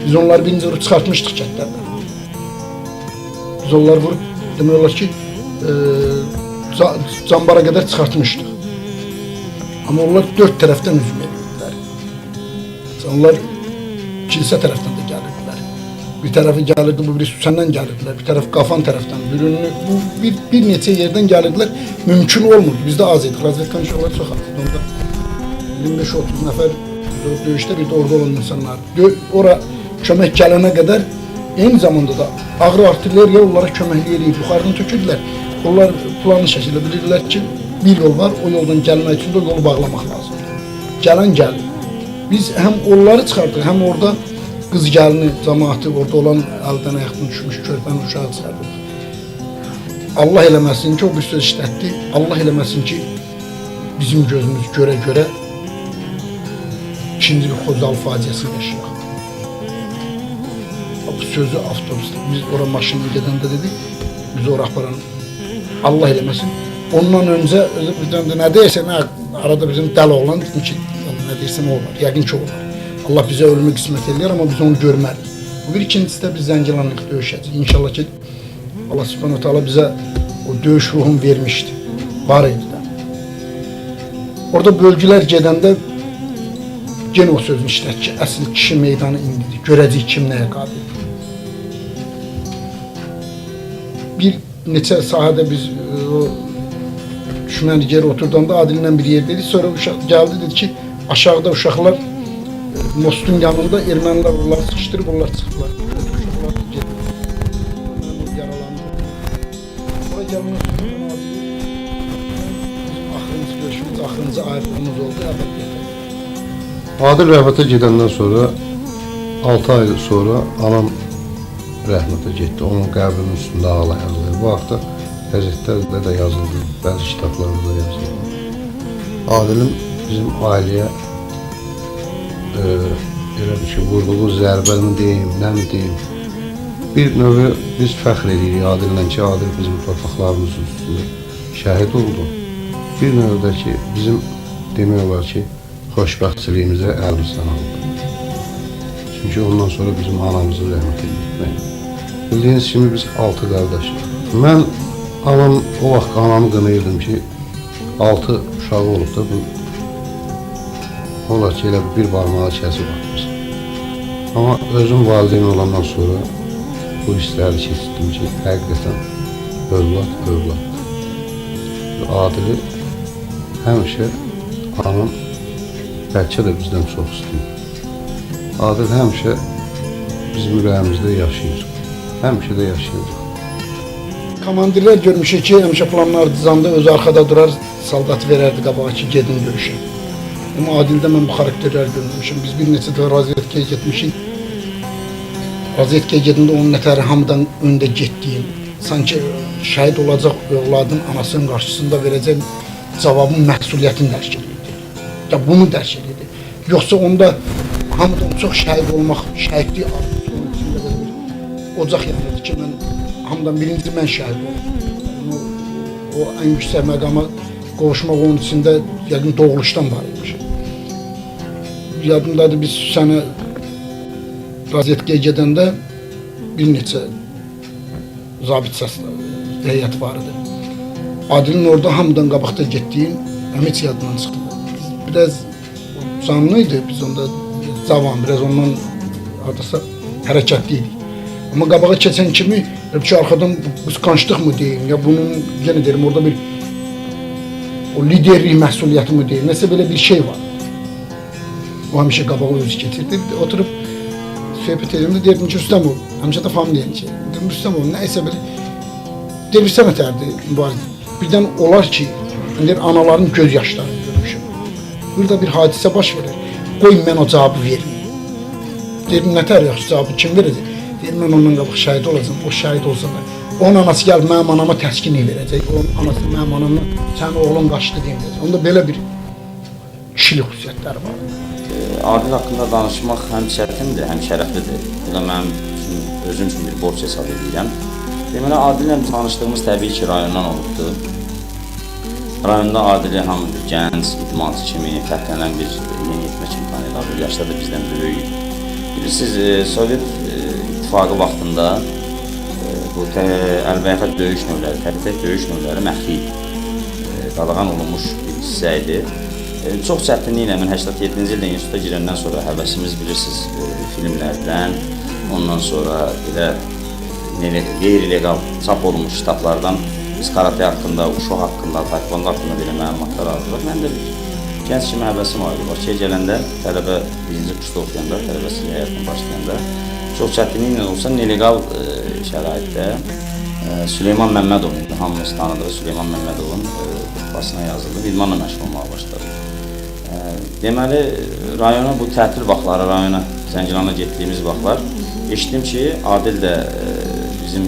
Biz onları birinci vurub çıxartmışdıq kəndlərdən. Biz onları vurub, demək olar ki, Cambara qədər çıxartmışdıq. Amma onlar dörd tərəfdən hücum edirdilər. Onlar kilsə tərəfdən də gəlirdilər. Bir tərəfi gəlirdi, bu biri Süsəndən gəlirdilər, bir tərəf Qafan tərəfdən, bir neçə yerdən gəlirdilər. Mümkün olmurdu, bizdə az idik, razvedkan uşaqlar çox az idi. Onda 25-30 nəfər döyüşdə bir də orada olan insanlar. Ora kömək gələnə qədər eyni zamanda da ağır artilleriya onlara köməklik edib, yuxarıdan tökürdülər. Onlar planlı şəkildə bilirdilər ki, bir yol var, o yoldan gəlmək üçün də o yolu bağlamaq lazımdır. Gələn gəlir. Biz həm onları çıxardıq, həm orada qız gəlini, cəmaatı, orada olan əldən ayaqdan düşmüş körpəni uşağı çıxardıq. Allah eləməsin ki, o bir söz işlətdi, Allah eləməsin ki, bizim gözümüz görə-görə ikinci bir Xocalı faciəsini yaşayaq. Bu sözü avtobusda, biz ora maşınla gedəndə dedik, biz ora aparan Allah eləməsin. Ondan öncə bizdən də nə deyirsən, arada bizim dəli oğlan dedim ki, nə deyirsən olmaz, yəqin ki olmaz. Allah bizə ölümü qismət eləyər, amma biz onu görmərik. Bu bir ikincisi də biz Zəngilanlıq döyüşəcəyik. İnşallah ki, Allah Subhanahu Taala bizə o döyüş ruhunu vermişdi, var idi də. Orada bölgülər gedəndə yenə o sözünü işlət ki, əsl kişi meydanı indidir, görəcək kim nəyə qadirdir. Bir neçə sahədə biz o düşmənli yeri oturdanda Adillə bir yerdeydik. Sonra uşaq gəldi, dedi ki, aşağıda uşaqlar mostun yanında ermənilər onları sıkıştırıb, onlar çıxdılar. Uşaqlar getdi. Yaralandı. Oraya gəlməyə sonra bizim axırıncı görüşümüz, axırıncı ayrılığımız oldu. Adil rəhmətə gedəndən sonra 6 ay sonra anam rəhmətə getdi. Onun qəbrinin üstündə ağla yazılır. Bu haqda qəzetlərdə də yazıldı, bəzi kitablarda da yazıldı. Adilin bizim ailəyə elə bir ki, vurduğu zərbəni deyim, nə mi deyim. Bir növü biz fəxr edirik Adillə ki, Adil bizim torpaqlarımızın üstündə şəhid oldu. Bir növü də ki, bizim demək olar ki, xoşbəxtçiliyimizə əlimizdən aldı. Çünki ondan sonra bizim anamızı rəhmətə getmək. Bildiyiniz kimi biz 6 qardaşıq. Mən o vaxt anamı qınayırdım ki, 6 uşağı olub da bu olar ki, elə bir barmağı kəsib atmış. Amma özüm valideyn olandan sonra bu hissləri keçirdim ki, həqiqətən övlad. Adili həmişə anam bəlkə də bizdən çox istəyir. Adil həmişə bizim ürəyimizdə yaşayır. Həmişə də yaşayır. Komandirlər görmüşük ki, həmişə planlar dizanda özü arxada durar, saldatı verərdi qabağa ki, gedin görüşün. Amma Adildə mən bu xarakterlər görmüşüm. Biz bir neçə də razvedkaya getmişik. Razvedkaya gedəndə onun nətəri hamıdan öndə getdiyim, sanki şəhid olacaq övladın anasının qarşısında verəcək cavabın məsuliyyətini dərk edirdi. Ya bunu dərk edirdi. Yoxsa onda hamıdan çox şəhid olmaq, şəhidlik arzusu onun içində belə bir ocaq yanırdı ki, hamıdan birinci mən şəhid oldum. O ən yüksək məqama qovuşmaq onun içində yəqin doğuluşdan var imiş. Yadımdadır, biz sənə razvedkaya gedəndə bir neçə zabit səslə heyət var idi. Adilin orada hamıdan qabaqda getdiyim heç yadından çıxdı. Biraz canlıydı, biz onda cavan, biraz ondan adasa hərəkətli idik. Amma qabağa keçən kimi, ki, arxadan qısqanclıq mı deyim, ya bunun, yenə deyim, orada bir o liderlik məsuliyyəti mi deyim, nəsə belə bir şey var. O həmişə qabağa özü getirdi. Oturub söhbət edəndə deyirdim ki, Rüstəmov, həmişə də familiyəni ki, dedim, Rüstəmov, nəysə belə delirsən ətərdi mübarizə. Birdən olar ki, anaların göz yaşlarını görmüşüm. Burada bir hadisə baş verir. Qoy mən o cavabı verim. Deyirdim, nətər yaxşı cavabı kim verəcək? Deyirdim, mən ondan qabaq şəhid olacam, o şəhid olsa da. Onun anası gəlib mənim anama təskinlik verəcək. Onun anası mənim anamla sənin oğlun qaçdı deyəcək. Onda belə bir kişilik xüsusiyyətləri var. Adil haqqında danışmaq həm çətindir, həm şərəflidir. Bu da mənim özüm üçün bir borc hesab edirəm. Deməli, Adillə tanışdığımız təbii ki, rayondan olubdur. Rayonda Adili hamı bir gənc, idmançı kimi fərqlənən bir yeniyetmə kimi tanıyırlar. Yaşda da bizdən böyük. Bilirsiniz, Sovet İttifaqı vaxtında bu əlbəyaxat döyüş növləri, tək döyüş növləri məxfi qadağan olunmuş bir hissə idi. Çox çətinliklə mən 87-ci ildə instituta girəndən sonra həvəsimiz bilirsiniz filmlərdən, ondan sonra elə qeyri-legal çap olunmuş kitablardan biz karate haqqında, uşaq haqqında, taekwondo haqqında belə məlumatlar alırıq. Mən də gənc kimi həvəsim vardı. Bakıya gələndə tələbə birinci kursda oxuyanda, tələbəçilik həyatına başlayanda çox çətinliklə olsa nelegal şəraitdə Süleyman Məmmədov idi. Hamımız tanıdığı Süleyman Məmmədovun basına yazıldı. İdmanla məşğul olmağa başladı. Deməli, rayona bu tətil vaxtları, rayona Zəngilana getdiyimiz vaxtlar eşitdim ki, Adil də bizim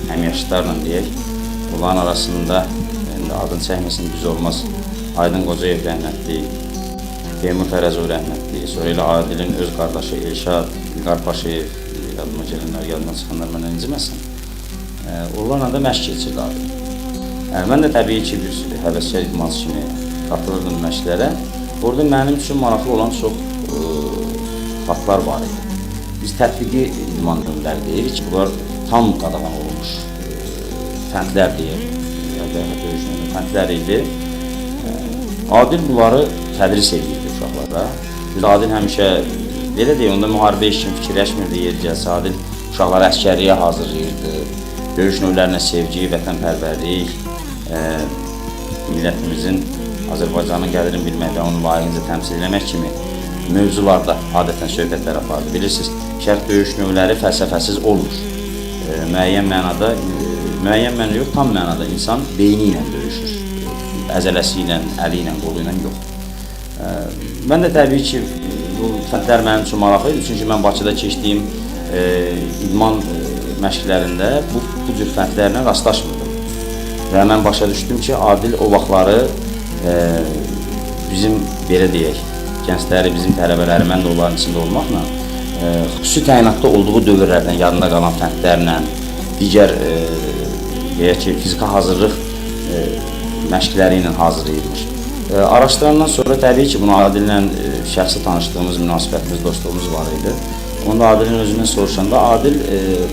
həmyaşıdlarla deyək, onların arasında adını çəkməsin düz olmaz. Aydın Qocayev rəhmətli, Teymur Fərəzov rəhmətli, sonra elə Adilin öz qardaşı Elşad, İlqar Paşayev, yadıma gələnlər, yadımdan çıxanlar mənə inciməsin. Onlarla da məşq keçirdi Adil. Mən də təbii ki, bir həvəskar idmançı kimi qatılırdım məşqlərə. Orada mənim üçün maraqlı olan çox faktlar var idi. Biz tətbiqi idman növləri deyirik ki, bunlar tam qadağan olunmuş fəndlər deyək, fəndlər idi. Adil bunları tədris edirdi uşaqlara. Biz Adil həmişə, belə deyək, onda müharibə işin fikirləşmirdi, yercəsi Adil uşaqları əskərliyə hazırlayırdı. Döyüş növlərinə sevgi, vətənpərvərlik, millətimizin Azərbaycanın gəlirini bilmək və onu layiqincə təmsil eləmək kimi mövzularda adətən söhbətlər apardı. Bilirsiniz, şərq döyüş növləri fəlsəfəsiz olmur. Müəyyən mənada yox, tam mənada insan beyni ilə döyüşür. Əzələsi ilə, əli ilə, qolu ilə yox. Mən də təbii ki, bu fəndlər mənim üçün maraqlı idi. Çünki mən Bakıda keçdiyim idman məşqlərində bu cür fəndlərlə rastlaşmırdım. Və mən başa düşdüm ki, Adil o vaxtları bizim, belə deyək, gəncləri, bizim tələbələri, mən də onların içində olmaqla xüsusi təyinatda olduğu dövrlərdən yadında qalan fəndlərlə, digər deyək ki, fizika hazırlıq məşqləri ilə hazırlayılmış. Araşdırandan sonra təbii ki, bunu Adillə şəxsi tanışdığımız, münasibətimiz, dostluğumuz var idi. Onda Adilin özündən soruşanda, Adil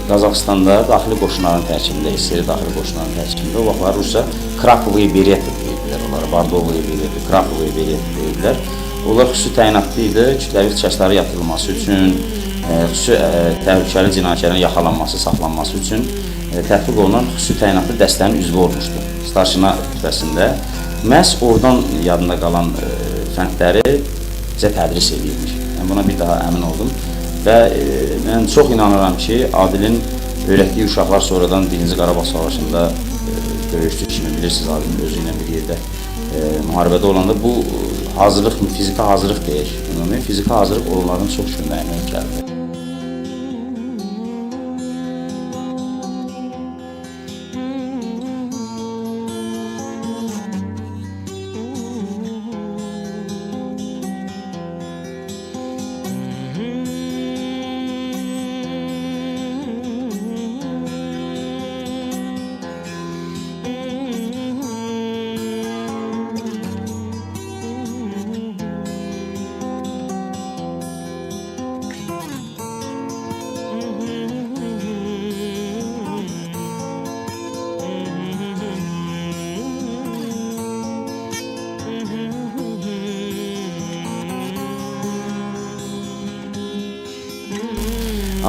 Qazaxstanda daxili qoşunların tərkibində, SSR daxili qoşunların tərkibində, o vaxtlar Rusya Krakovoy Beretov deyildilər onlara, Bardovoy Beretov, Krakovoy Beretov deyildilər. Onlar xüsusi təyinatlı idi, kütləvi ixtişaşlara yatırılması üçün, xüsusi təhlükəli cinayətlərin yaxalanması, saxlanması üçün tətbiq olunan xüsusi təyinatlı dəstənin üzvü olmuşdu. Starşina rütbəsində məhz oradan yadında qalan fəndləri bizə tədris edilmiş. Mən buna bir daha əmin oldum. Və mən çox inanıram ki, Adilin öyrətdiyi uşaqlar sonradan 1-ci Qarabağ Savaşında döyüşçü kimi bilirsiniz, Adilin özü ilə bir yerdə müharibədə olanda bu hazırlıq, fizika hazırlıq deyək, fizika hazırlıq onların çox köməyinə gəldi.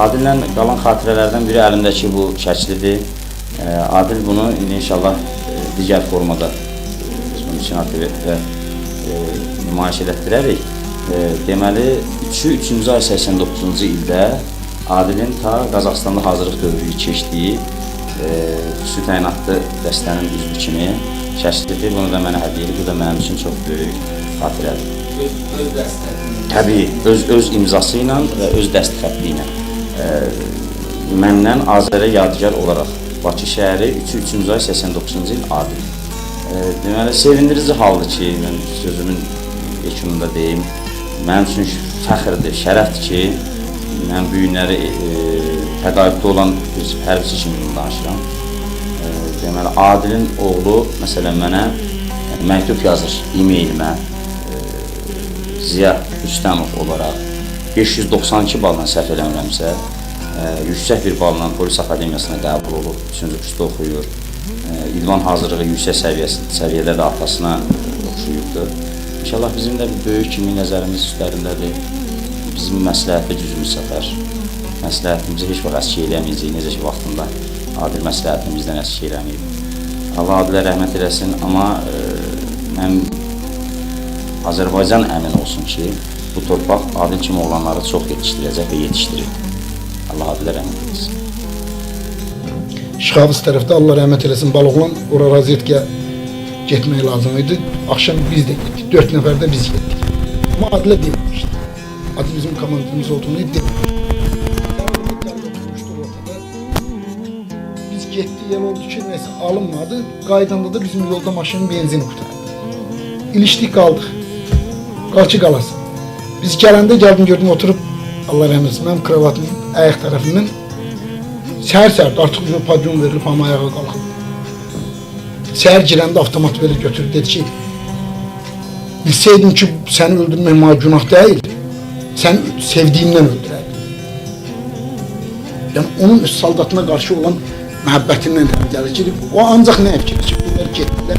Adillə qalan xatirələrdən biri əlimdəki bu şəklidir. Adil bunu indi inşallah digər formada bunun üçün ATV-də nümayiş elətdirərik. Deməli, 3-cü ay 89-cu ildə Adilin ta Qazaxstanda hazırlıq dövrü keçdiyi xüsusi təyinatlı dəstənin üzvü kimi şəklidir. Bunu da mənə hədiyyə edir. Bu da mənim üçün çox böyük xatirədir. Öz dəstəyi? Təbii, öz imzası ilə və öz dəst xətti ilə. Məndən Azərə yadigar olaraq Bakı şəhəri 3-cü ay 89-cu il Adil. Deməli, sevindirici haldır ki, mən sözümün yekununda deyim, mənim üçün fəxrdir, şərəfdir ki, mən bu günləri təqaüddə olan bir hərbiçi kimi danışıram. Deməli, Adilin oğlu, məsələn, mənə məktub yazır e-mailimə, Ziya Rüstəmov olaraq. 592 balla səhv eləmirəmsə, yüksək bir balla polis akademiyasına qəbul olub, 3-cü kursda oxuyur. İdman hazırlığı yüksək səviyyədə də atasına oxşuyubdur. İnşallah bizim də bir böyük kimi nəzərimiz üstlərindədir. Bizim məsləhətə gücümüz çatar. Məsləhətimizi heç vaxt əski eləməyəcəyik, necə ki vaxtında Adil məsləhətimizdən əski eləməyib. Allah Adilə rəhmət eləsin, amma mən Azərbaycan əmin olsun ki, bu torpaq Adil kimi olanları çox yetişdirəcək və yetişdirir. Allah Adilə rəhmət eləsin. Şıxavuz tərəfdə Allah rəhmət eləsin, Baloğlan ora razyetkə getmək lazım idi. Axşam biz də getdik, 4 nəfər də biz getdik. Amma Adilə demişdi. Adil bizim komandirimiz olduğunu demişdi. Biz getdik, yer oldu ki, neyse alınmadı. Qaydanda da bizim yolda maşının benzini qutardı. İlişdik, qaldıq. Qal ki, qalasın. Biz gələndə gəldim, gördüm, oturub, Allah rəhmət eləsin, mənim kravatımın ayaq tərəfindən səhər-səhər artıq bir padyon verilib, hamı ayağa qalxıb. Səhər girəndə avtomat belə götürdü, dedi ki, bilsəydim ki, səni öldürmək mənə günah deyil, sən sevdiyimdən öldürərdin. Yəni, onun öz saldatına qarşı olan məhəbbətindən gəlir ki, o ancaq nə fikirləşib, bunlar getdilər.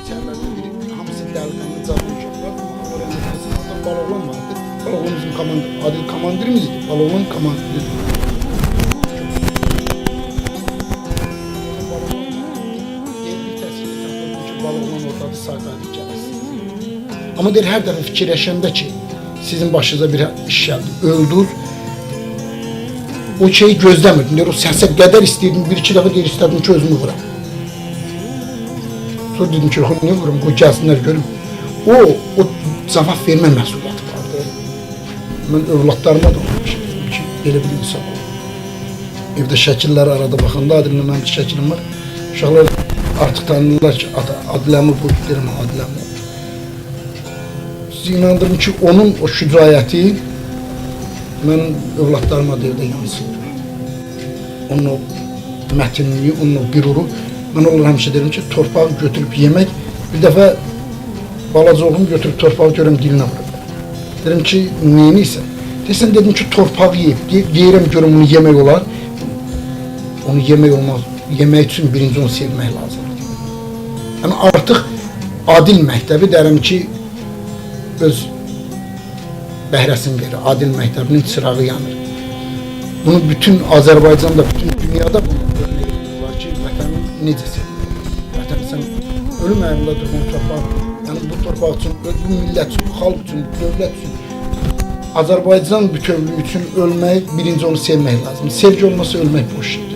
Səhərlərdən biri, hamısı dəliqanlı cavabını gördülər, Baloğlan vardı. Baloğlan bizim Adil komandirimiz idi, Baloğlan komandiri. Baloğlan ortadı, sağ qayıdıb gələsin. Amma deyir, hər dəfə fikirləşəndə ki, sizin başınıza bir iş gəldi, öldür, o şeyi gözləmirdim. Deyir, o səsə qədər istəyirdim, bir-iki dəfə deyir, istədim ki, özümü vuram. Sonra dedim ki, niyə vuram, qoy gəlsinlər görüm. O cavab vermə məsuliyyəti vardı. Mən övladlarıma da olmuşum ki, belə bir insan olur. Evdə şəkillər arada baxanda, Adilimdə mənim bir şəkilim var. Uşaqlar artıq tanınırlar ki, Adiləmi bu, deyirəm, Adiləmi. Sizi inandırım ki, onun o şücayəti mənim övladlarıma da evdə yansıyır. Onun o mətinliyi, onun o qüruru. Mən onlar həmişə deyirəm ki, torpağı götürüb yemək, bir dəfə balaca oğlum götürüb torpağı görəm dilinə vurur. Dedim ki, neyini isə? Desən, dedim ki, torpağı yeyib, yeyirəm görüm onu yemək olar. Onu yemək olmaz. Yemək üçün birinci onu sevmək lazımdır. Yəni artıq Adil məktəbi deyirəm ki, öz bəhrəsini verir. Adil məktəbinin çırağı yanır. Bunu bütün Azərbaycanda, bütün dünyada bunu örnek var ki, vətəni necə sevilir? Vətəni sən ölüm ayağında durğun torpaq, yəni bu torpaq üçün, bu millət üçün, bu xalq üçün, bu dövlət üçün, Azərbaycan bütövlüyü üçün ölmək, birinci onu sevmək lazım. Sevgi olmasa ölmək boş şeydir.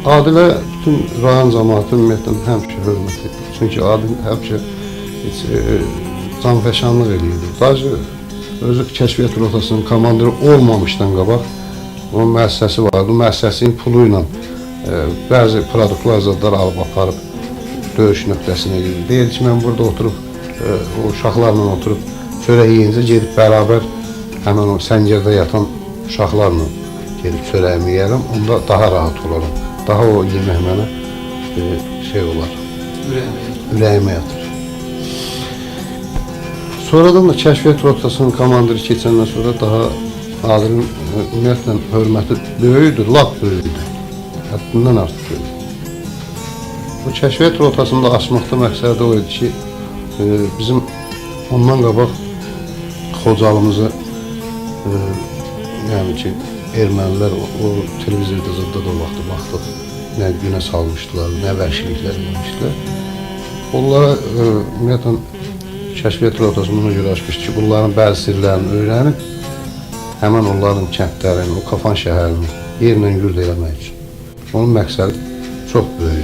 Adilə bütün rayon cəmaatı ümumiyyətlə həmişə hörmət edir. Çünki Adil həmişə canfəşanlıq edirdi. Dacı özü kəşfiyyat rotasının komandiri olmamışdan qabaq onun müəssisəsi vardı. Müəssisəsinin pulu ilə bəzi produktlar, zadlar alıb aparıb döyüş nöqtəsinə gedir. Deyir ki, mən burada oturub, o uşaqlarla oturub çörək yeyincə gedib bərabər həmən o səngərdə yatan uşaqlarla gedib çörəyimi yeyərəm, onda daha rahat olaram. Daha o yemək mənə şey olar, ürəyimə yatır. Sonradan da kəşfiyyat rotasının komandiri keçəndən sonra daha Adilin ümumiyyətlə hörməti böyüdür, lap böyüdür. Həddindən artıq böyüdür. Bu kəşfiyyat rotasını da açmaqda məqsədi o idi ki, bizim ondan qabaq Xocalımızı, yəni ki, ermənilər o televizorda zadda da vaxtı baxdıq, nə günə salmışdılar, nə vəhşiliklər eləmişdilər. Onlara ümumiyyətlə kəşfiyyat rotasını ona görə açmış ki, bunların bəzi sirlərini öyrənib, həmən onların kəndlərini, o Kafan şəhərini yerlə yurd eləmək üçün. Onun məqsədi çox böyük